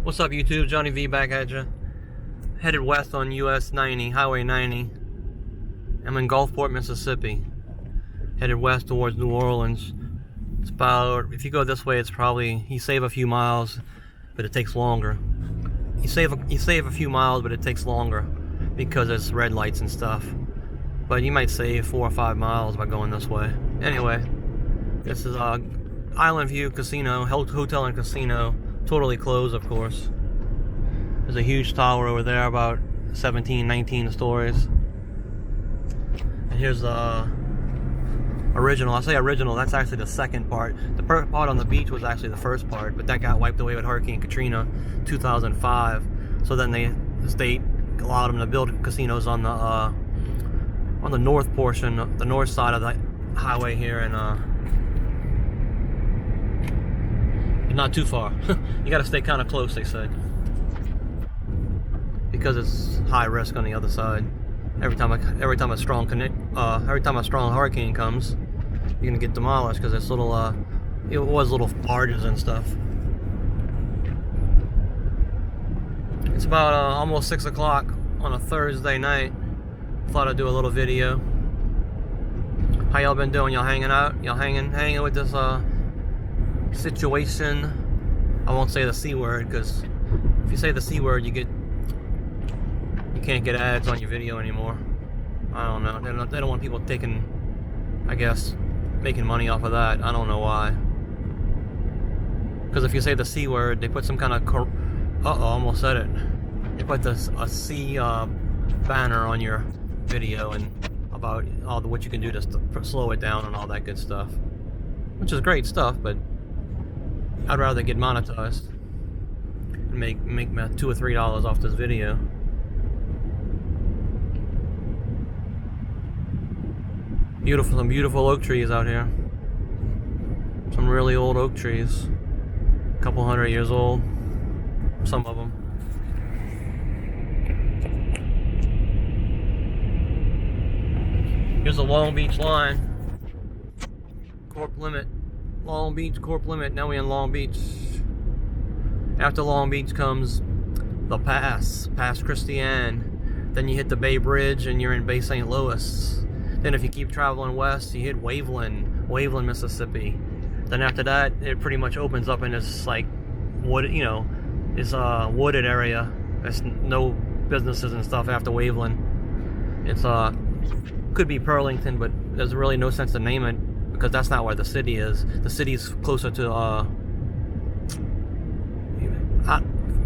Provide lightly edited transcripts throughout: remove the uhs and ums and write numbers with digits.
What's up, YouTube? Johnny V back at you. Headed west on US 90, Highway 90. I'm in Gulfport, Mississippi. Headed west towards New Orleans. It's about, if you go this way, it's probably, you save a few miles, but it takes longer. You save a few miles, but it takes longer because there's red lights and stuff. But you might save 4 or 5 miles by going this way. Anyway, this is Island View Casino, hotel and casino. Totally closed, of course. There's a huge tower over there, about 17, 19 stories. And here's the original. I say original, that's actually the second part. The part on the beach was actually the first part, but that got wiped away with Hurricane Katrina 2005. So then the state allowed them to build casinos on the north portion, the north side of the highway here, and not too far. You got to stay kind of close, they said, because it's high risk on the other side. Every time a strong hurricane comes, you're gonna get demolished because it's little it was little barges and stuff. It's about almost 6 o'clock on a Thursday night. Thought I'd do a little video. How y'all been doing? Y'all hanging out? Y'all hanging with this situation? I won't say the C word, because if you say the C word, you can't get ads on your video anymore. I don't know. They don't want people taking, I guess, making money off of that. I don't know why. Because if you say the C word, they put some kind of almost said it. They put a C banner on your video and about what you can do to slow it down and all that good stuff, which is great stuff, but I'd rather get monetized and make $2 or $3 off this video. Some beautiful oak trees out here. Some really old oak trees, a couple 100 years old, some of them. Here's the Long Beach line. Corp limit. Long Beach, Corp limit. Now we're in Long Beach. After Long Beach comes the pass, past Christiane. Then you hit the Bay Bridge and you're in Bay St. Louis. Then if you keep traveling west, you hit Waveland, Mississippi. Then after that, it pretty much opens up in this like wooded area. There's no businesses and stuff after Waveland. It's could be Pearlington, but there's really no sense to name it because that's not where the city is. The city's closer to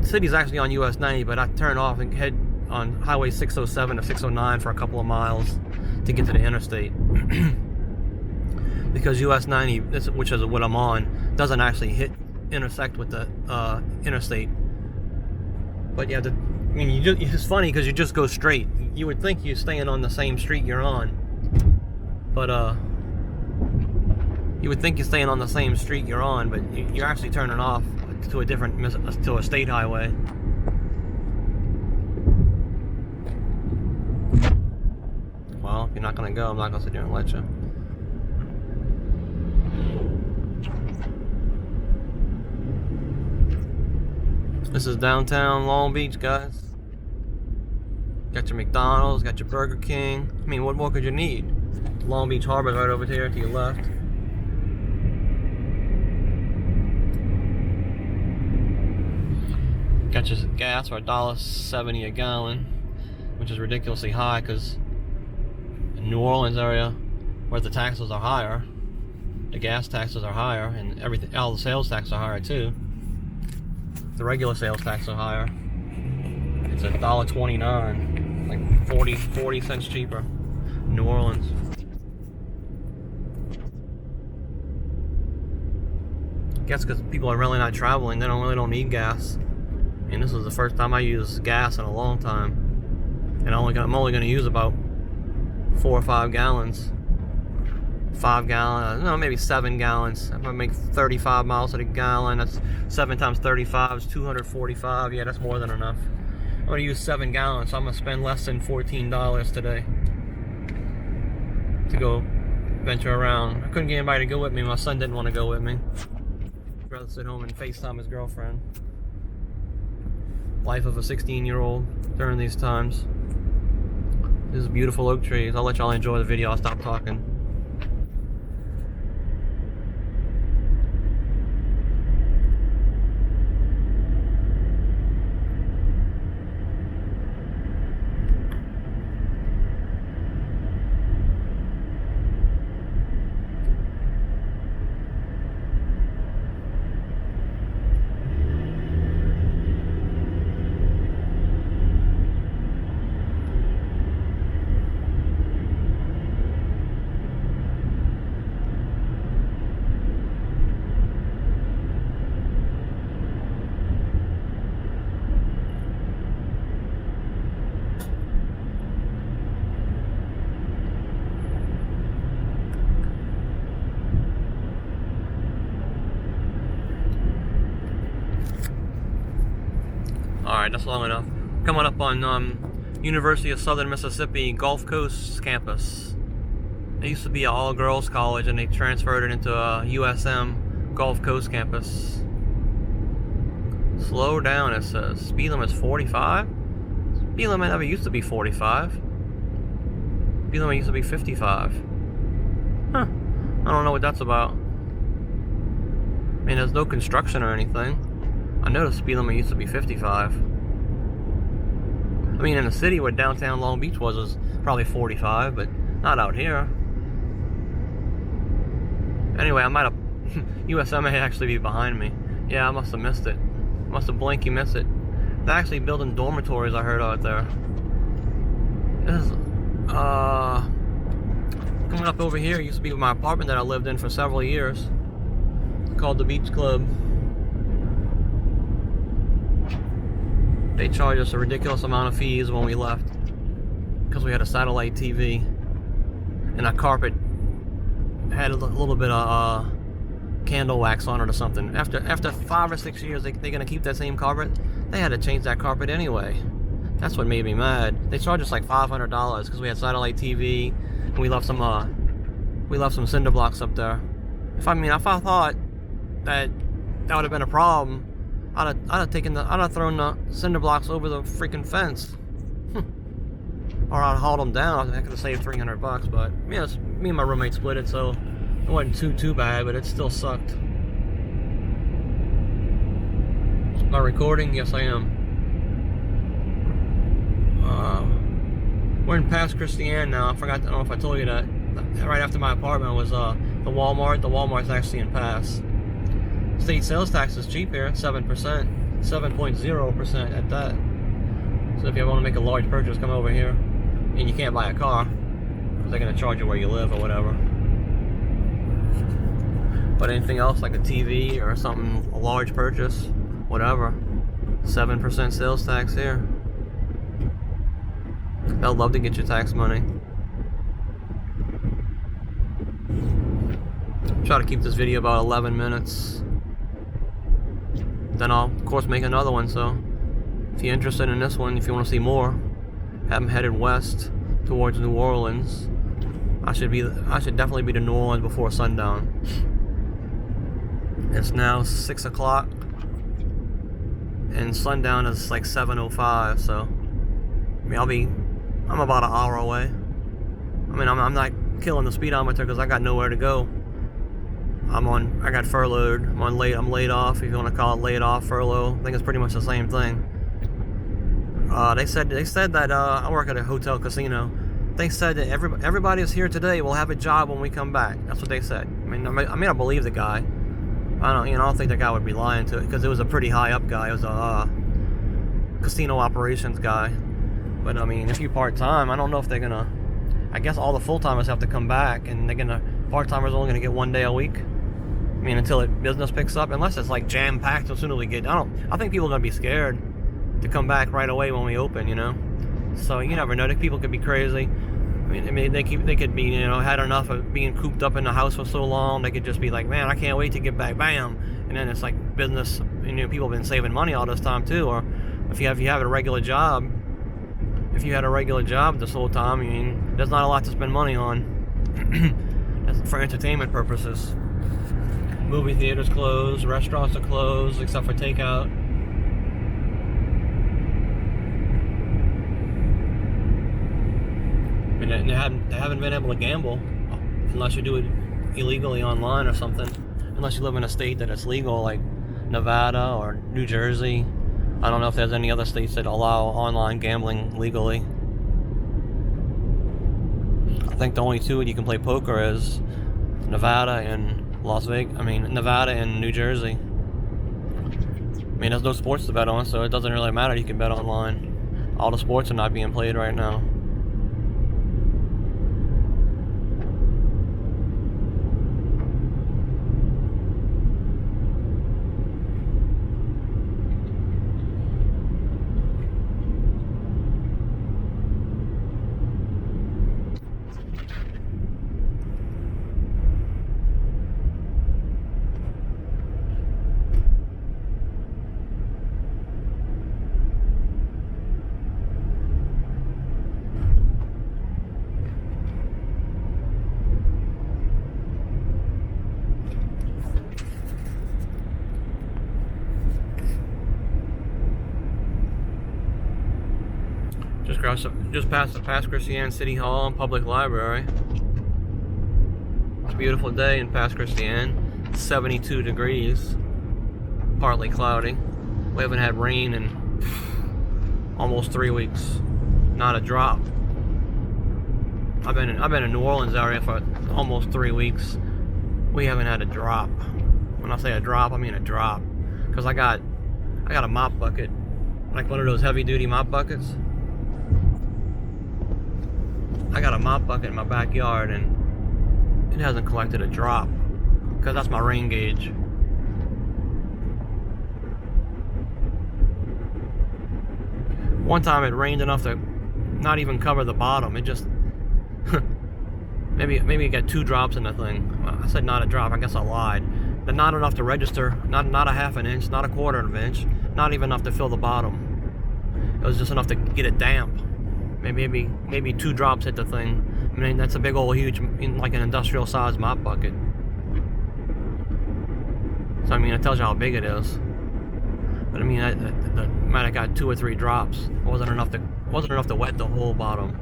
city's actually on US 90, but I turn off and head on Highway 607 to 609 for a couple of miles to get to the interstate. Because US 90, which is what I'm on, doesn't actually intersect with the interstate. But yeah, it's funny because you just go straight. You would think you're staying on the same street you're on, but you would think you're staying on the same street you're on, but you're actually turning off to a state highway. Well, if you're not gonna go, I'm not gonna sit there and let you. This is downtown Long Beach, guys. Got your McDonald's, got your Burger King. I mean, what more could you need? Long Beach Harbor's right over here to your left. Got your gas for $1.70 a gallon, which is ridiculously high because in New Orleans area, where the taxes are higher, the gas taxes are higher, and everything, all the sales taxes are higher too. The regular sales tax are higher. It's $1.29, like 40 cents cheaper in New Orleans. I guess because people are really not traveling, they don't need gas. And this was the first time I used gas in a long time, and I'm only going to use about 4 or 5 gallons. 5 gallons, no, maybe 7 gallons. If I make 35 miles at a gallon, that's 7 times 35 is 245. Yeah, that's more than enough. I'm gonna use 7 gallons, so I'm gonna spend less than $14 today to go venture around. I couldn't get anybody to go with me. My son didn't want to go with me. I'd rather sit home and FaceTime his girlfriend. life of a 16-year-old during these times. This is beautiful oak trees. I'll let y'all enjoy the video. I'll stop talking. Alright, that's long enough. Coming up on University of Southern Mississippi Gulf Coast campus. It used to be an all-girls college and they transferred it into a USM Gulf Coast campus. Slow down, it says. Speed limit is 45? Speed limit never used to be 45. Speed limit used to be 55. Huh. I don't know what that's about. I mean, there's no construction or anything. I know the speed limit used to be 55. I mean, in the city where downtown Long Beach was probably 45, but not out here. Anyway, I might have... USM may actually be behind me. Yeah, I must have missed it. Must have blinky missed it. They're actually building dormitories, I heard, out there. This is... coming up over here, used to be my apartment that I lived in for several years. Called the Beach Club. They charged us a ridiculous amount of fees when we left because we had a satellite TV and our carpet had a little bit of candle wax on it or something. After 5 or 6 years, they're gonna keep that same carpet. They had to change that carpet anyway. That's what made me mad. They charged us like $500 because we had satellite TV and we left some cinder blocks up there. If I thought that would have been a problem, I'd have thrown the cinder blocks over the freaking fence. Or I'd hauled them down. I could have saved $300, but yeah, me and my roommate split it, so it wasn't too bad, but it still sucked. Am I recording? Yes, I am. We're in Pass Christian now. I don't know if I told you that. Right after my apartment was the Walmart. The Walmart's actually in Pass. State sales tax is cheap here, 7%, 7.0% at that. So if you want to make a large purchase, come over here. And you can't buy a car, because they're going to charge you where you live or whatever. But anything else, like a TV or something, a large purchase, whatever, 7% sales tax here. They'll love to get your tax money. Try to keep this video about 11 minutes. Then I'll, of course, make another one, so if you're interested in this one, if you want to see more, have them headed west towards New Orleans. I should definitely be to New Orleans before sundown. It's now 6 o'clock, and sundown is like 7:05, so I mean, I'm about an hour away. I mean, I'm not killing the speedometer because I got nowhere to go. I got furloughed. I'm laid off, if you want to call it laid off, furlough. I think it's pretty much the same thing. They said that I work at a hotel casino. They said that everybody who's here today will have a job when we come back. That's what they said. I believe the guy. I don't think the guy would be lying to it, because it was a pretty high up guy. It was a casino operations guy. But I mean, if you part time, I don't know if they're gonna. I guess all the full timers have to come back, and part timers are only gonna get 1 day a week. I mean, until business picks up, unless it's like jam packed as soon as we get. I think people are gonna be scared to come back right away when we open. So you never know. People could be crazy. I mean, they could be, had enough of being cooped up in the house for so long. They could just be like, man, I can't wait to get back. Bam, and then it's like business. People have been saving money all this time too. Or if you have a regular job. If you had a regular job this whole time, there's not a lot to spend money on. That's for entertainment purposes. Movie theaters closed, restaurants are closed, except for takeout. mean, they haven't been able to gamble unless you do it illegally online or something. Unless you live in a state that it's legal, like Nevada or New Jersey. I don't know if there's any other states that allow online gambling legally. I think the only two you can play poker is Nevada and Nevada and New Jersey. I mean, there's no sports to bet on, so it doesn't really matter. You can bet online. All the sports are not being played right now. Just past the Pass Christian City Hall and Public Library. It's a beautiful day in Pass Christian. 72 degrees, partly cloudy. We haven't had rain in almost 3 weeks. Not a drop. I've been in New Orleans area for almost 3 weeks. We haven't had a drop. When I say a drop, I mean a drop. Cause I got a mop bucket, like one of those heavy duty mop buckets. I got a mop bucket in my backyard and it hasn't collected a drop because that's my rain gauge. One time it rained enough to not even cover the bottom. It just maybe it got 2 drops in the thing. Well, I said not a drop. I guess I lied. But not enough to register. Not a half an inch. Not a quarter of an inch. Not even enough to fill the bottom. It was just enough to get it damp. Maybe 2 drops hit the thing. I mean, that's a big old huge, like an industrial sized mop bucket. So I mean, it tells you how big it is. But I mean, I might have got 2 or 3 drops. It wasn't enough to wet the whole bottom.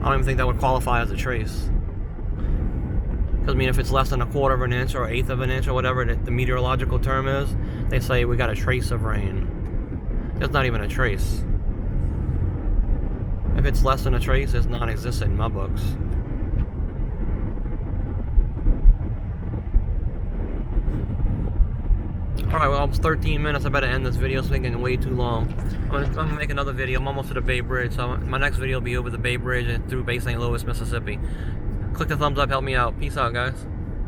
I don't even think that would qualify as a trace. Because I mean, if it's less than a quarter of an inch or 1/8 of an inch or whatever the meteorological term is, they say we got a trace of rain. It's not even a trace. If it's less than a trace, it's non-existent in my books. Alright, well, almost 13 minutes. I better end this video. It's making it way too long. I'm gonna make another video. I'm almost to the Bay Bridge, so my next video will be over the Bay Bridge and through Bay St. Louis, Mississippi. Click the thumbs up, help me out. Peace out, guys.